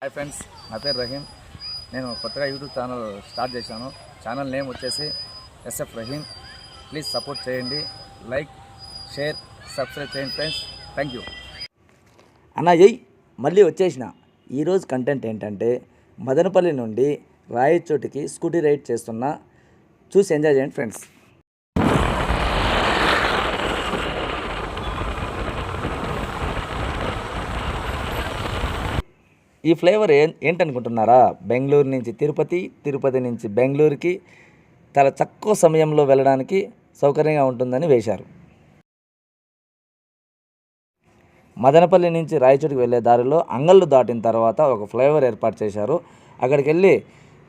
Hi friends, నా పేరు రహీం. నేను కొత్తగా యూట్యూబ్ ఛానల్ స్టార్ట్ చేశాను. ఛానల్ నేమ్ వచ్చేసి SF రహీం. ప్లీజ్ సపోర్ట్ చేయండి, లైక్, షేర్, సబ్స్క్రైబ్ చేయండి ఫ్రెండ్స్. Thank you. అన్నయ్య మళ్ళీ వచ్చేసిన. ఈరోజు కంటెంట్ ఏంటంటే మదనపల్లి నుండి రాయచోటికి స్కూటీ రైడ్ చేస్తున్నా. చూసి ఎంజాయ్ చేయండి ఫ్రెండ్స్. ఈ ఫ్లేవర్ ఏంటనుకుంటున్నారా? బెంగళూరు నుంచి తిరుపతి, తిరుపతి నుంచి బెంగళూరుకి చాలా తక్కువ సమయంలో వెళ్ళడానికి సౌకర్యంగా ఉంటుందని వేశారు. మదనపల్లి నుంచి రాయచోటికి వెళ్ళే దారిలో అంగళ్ళు దాటిన తర్వాత ఒక ఫ్లైఓవర్ ఏర్పాటు చేశారు. అక్కడికి వెళ్ళి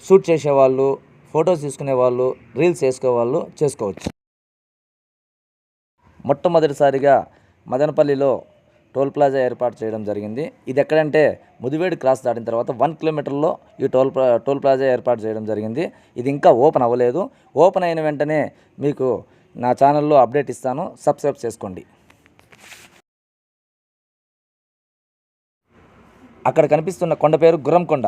షూట్ చేసేవాళ్ళు, ఫొటోస్ తీసుకునేవాళ్ళు, రీల్స్ చేసుకోవాళ్ళు చేసుకోవచ్చు. మొట్టమొదటిసారిగా మదనపల్లిలో టోల్ ప్లాజా ఏర్పాటు చేయడం జరిగింది. ఇది ఎక్కడంటే ముదివేడు క్రాస్ దాటిన తర్వాత 1 కిలోమీటర్లో ఈ టోల్ ప్లాజా ఏర్పాటు చేయడం జరిగింది. ఇది ఇంకా ఓపెన్ అవ్వలేదు. ఓపెన్ అయిన వెంటనే మీకు నా ఛానల్లో అప్డేట్ ఇస్తాను. సబ్స్క్రైబ్ చేసుకోండి. అక్కడ కనిపిస్తున్న కొండ పేరు గుర్రంకొండ.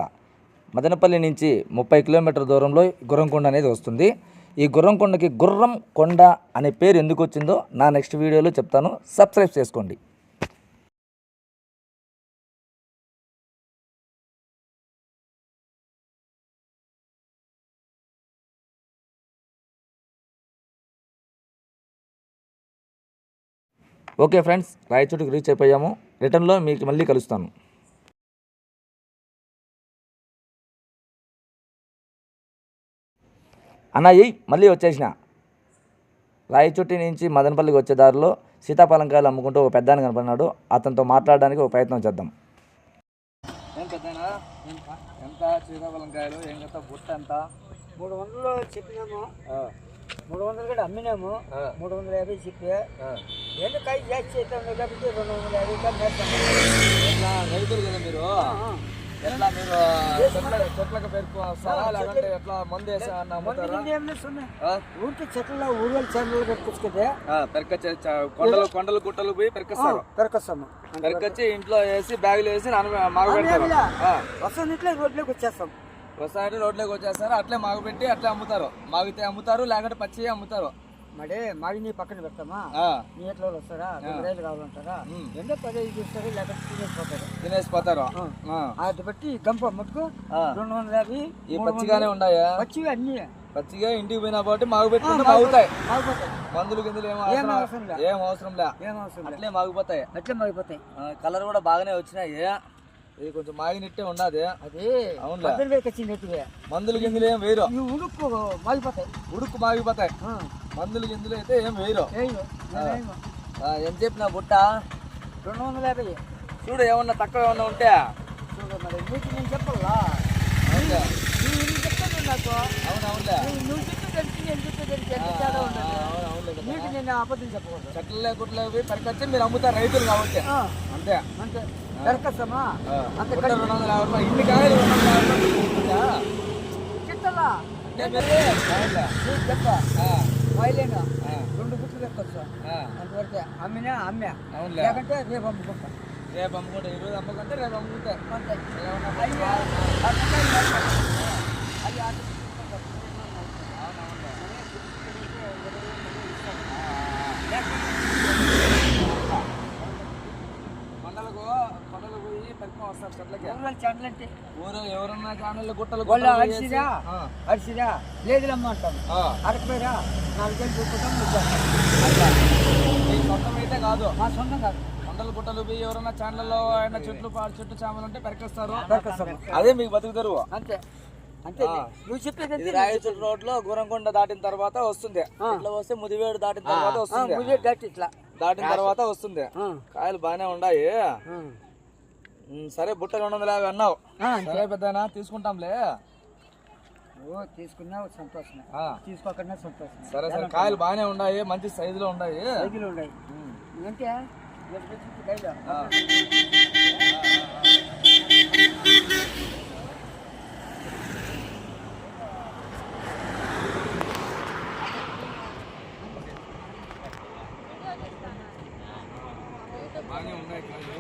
మదనపల్లి నుంచి 30 కిలోమీటర్ల దూరంలో గుర్రంకొండ అనేది వస్తుంది. ఈ గుర్రంకొండకి గుర్రం కొండ అనే పేరు ఎందుకు వచ్చిందో నా నెక్స్ట్ వీడియోలో చెప్తాను. సబ్స్క్రైబ్ చేసుకోండి. ఓకే ఫ్రెండ్స్, రాయచోటికి రీచ్ అయిపోయాము. రిటర్న్లో మీకు మళ్ళీ కలుస్తాను. అన్నయ్య మళ్ళీ వచ్చేసిన. రాయచోటి నుంచి మదనపల్లికి వచ్చే దారిలో సీతాఫలంకాయలు అమ్ముకుంటూ ఒక పెద్దాన్ని కనపడినాడు. అతనితో మాట్లాడడానికి ఒక ప్రయత్నం చేద్దాం. ఏం పెద్దనా, ఎంత సీతాఫలంకాయలు? ఏం కదా బుట్ట ఎంత? 300 చెప్పినాము, 300 కూడా అమ్మినాము. 350 చెప్పి ఏంటో కాయ జాస్తి అవుతుంది కాబట్టి 250 ఎట్లా రైతులు కదా మీరు? ఎట్లా మీరు చెట్లకు పెరుకుస్తారా లేదంటే ఎట్లా మందు వేసా ఊరికి చెట్ల ఊరు చెట్లు పెట్టుకొచ్చుకుంటే కొండలు గుట్టలు పోయి పెరకొస్తాము. పెరకొచ్చి ఇంట్లో వేసి బ్యాగులు వేసి మాగు పెడతారు. వస్తాను ఇట్లా రోడ్లోకి వచ్చేస్తాం. వస్తానంటే రోడ్లోకి వచ్చేస్తారు. అట్లే మాగు పెట్టి అట్లే అమ్ముతారు. మాగితే అమ్ముతారు, లేకుంటే పచ్చి అమ్ముతారు. మడే మాగి నీ పక్కన పెడతామా? నీ ఎట్లా వస్తారా? 2 రైలు కావాలంటారా? ఎంతో 15 చూస్తారు, లేకపోతే తినేసిపోతారు. అది బట్టి గంప మటుకు 250. ఈ పచ్చిగానే ఉన్నాయా? పచ్చిగా అన్ని పచ్చిగా ఇంటికి పోయినా కాబట్టి మాగు పెట్టుకుంటే మాగుతాయి. మందులు గిందులు ఏం అవసరం లే. అట్లే మాగిపోతాయి. కలర్ కూడా బాగానే వచ్చినాయి. ఇది కొంచెం మాగినట్టే ఉన్నది. అది అవును, మందులు గిందులు ఏం వేరు. ఉడుకు మాగిపోతాయి. మందులు గిందులు అయితే ఏం వేరు. ఏం చెప్పిన బుట్ట? 250. చూడు, ఏమన్నా తక్కువ ఏమన్నా ఉంటే చూడు. మరి నీకు నేను చెప్పాలా? చెప్తాను నాకు. అవునవునులే, నువ్వు చెప్పి నేను చెప్పేదానికి నీకు నేను అబద్ధం చెప్పకూడదు. చెట్ల గుట్ల పరికొచ్చి మీరు అమ్ముతారు రైతులు కాబట్టి. అంతే దొరకస్తామా? అంత 250 రూపాయలు. ఇన్ని కాయలు 250 చెట్టలా చెప్ప వైలేనా 2 గుట్లు తెచ్చుకోవచ్చు. అంతవరకే అమ్మినా అమ్మా. లేకంటే రేపు అమ్ముకుంటా. ఈరోజు అమ్మకంటే రేపు అమ్ముకుంటా. కొండలు పోయి పెరుకు వస్తారు చెట్లకి. ఊరు ఎవరన్నా ఛానల్ గుట్టలు అరిసిరా లేదులమ్మ అంటాను. అరకపోయిరా 4 వేలు చూపుతాం. సొంతం అయితే కాదు, మా సొంతం కాదు. కొండలు గుట్టలు పోయి ఎవరన్నా ఛానల్లో ఆయన చెట్లు చామలు ఉంటే పెరకేస్తారు. అదే మీకు బతుకుతారు. అంతే అంతే. నువ్వు చెప్పేది రాయచోటి రోడ్ లో గుర్రంకొండ దాటిన తర్వాత వస్తుంది. ఇట్లా వస్తే ముదివేడు దాటిన తర్వాత వస్తుంది. దాటిన తర్వాత వస్తుంది. కాయలు బాగానే ఉన్నాయి. సరే, బుట్ట 250 అన్నావు. సరే పెద్దనా, తీసుకుంటాంలే. తీసుకున్నావు సంతోషం, తీసుకోకుండా సంతోషం. సరే కాయలు బాగానే ఉన్నాయి, మంచి సైజులో ఉన్నాయి. అంటే బాగానే ఉన్నాయి కాయలు.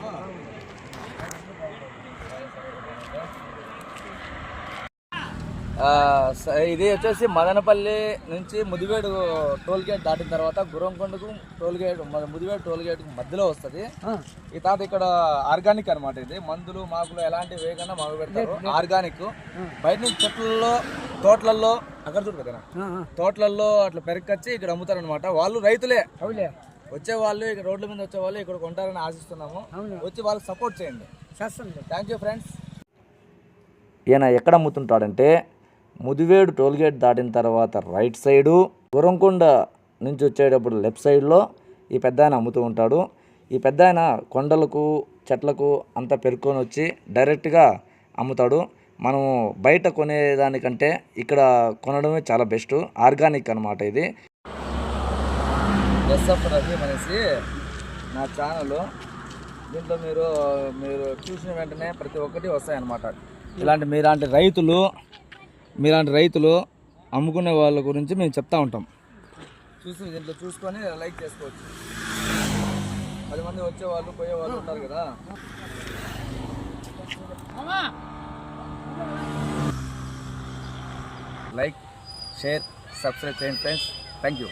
ఇది వచ్చేసి మదనపల్లి నుంచి ముదివేడు టోల్ గేట్ దాటిన తర్వాత గురంకొండకు ముదివేడు టోల్ గేట్ మధ్యలో వస్తుంది. ఈ తాత ఇక్కడ ఆర్గానిక్ అనమాట. ఇది మందులు మాకులు ఎలాంటి వేగంగా మాకు పెడతారు. ఆర్గానిక్ బయట నుంచి చెట్లలో తోటలలో అక్కడ చూడు కదా తోటలలో అట్లా పెరగచ్చి ఇక్కడ అమ్ముతారు అనమాట. వాళ్ళు రైతులే వచ్చేవాళ్ళు, ఇక్కడ రోడ్ల మీద వచ్చేవాళ్ళు ఇక్కడ కొంటారని ఆశిస్తున్నాము. వచ్చి వాళ్ళకి సపోర్ట్ చేయండి. Thank you friends. ఈయన ఎక్కడ అమ్ముతుంటాడంటే ముదివేడు టోల్గేట్ దాటిన తర్వాత రైట్ సైడు, గురంకొండ నుంచి వచ్చేటప్పుడు లెఫ్ట్ సైడ్లో ఈ పెద్ద ఆయన అమ్ముతూ ఉంటాడు. ఈ పెద్ద ఆయన కొండలకు చెట్లకు అంతా పెరుక్కొని వచ్చి డైరెక్ట్గా అమ్ముతాడు. మనము బయట కొనేదానికంటే ఇక్కడ కొనడమే చాలా బెస్ట్. ఆర్గానిక్ అనమాట ఇది. ఎస్ఎఫ్ రహీమ్ అనేసి నా ఛానల్. దీంట్లో మీరు చూసిన వెంటనే ప్రతి ఒక్కటి వస్తాయన్నమాట. మీలాంటి రైతులు అమ్ముకునే వాళ్ళ గురించి మేము చెప్తా ఉంటాం. దీంట్లో చూసుకొని లైక్ చేసుకోవచ్చు. 10 మంది వచ్చేవాళ్ళు పోయేవాళ్ళు ఉంటారు కదా. లైక్, షేర్, సబ్స్క్రైబ్ చేయండి ఫ్రెండ్స్. Thank you.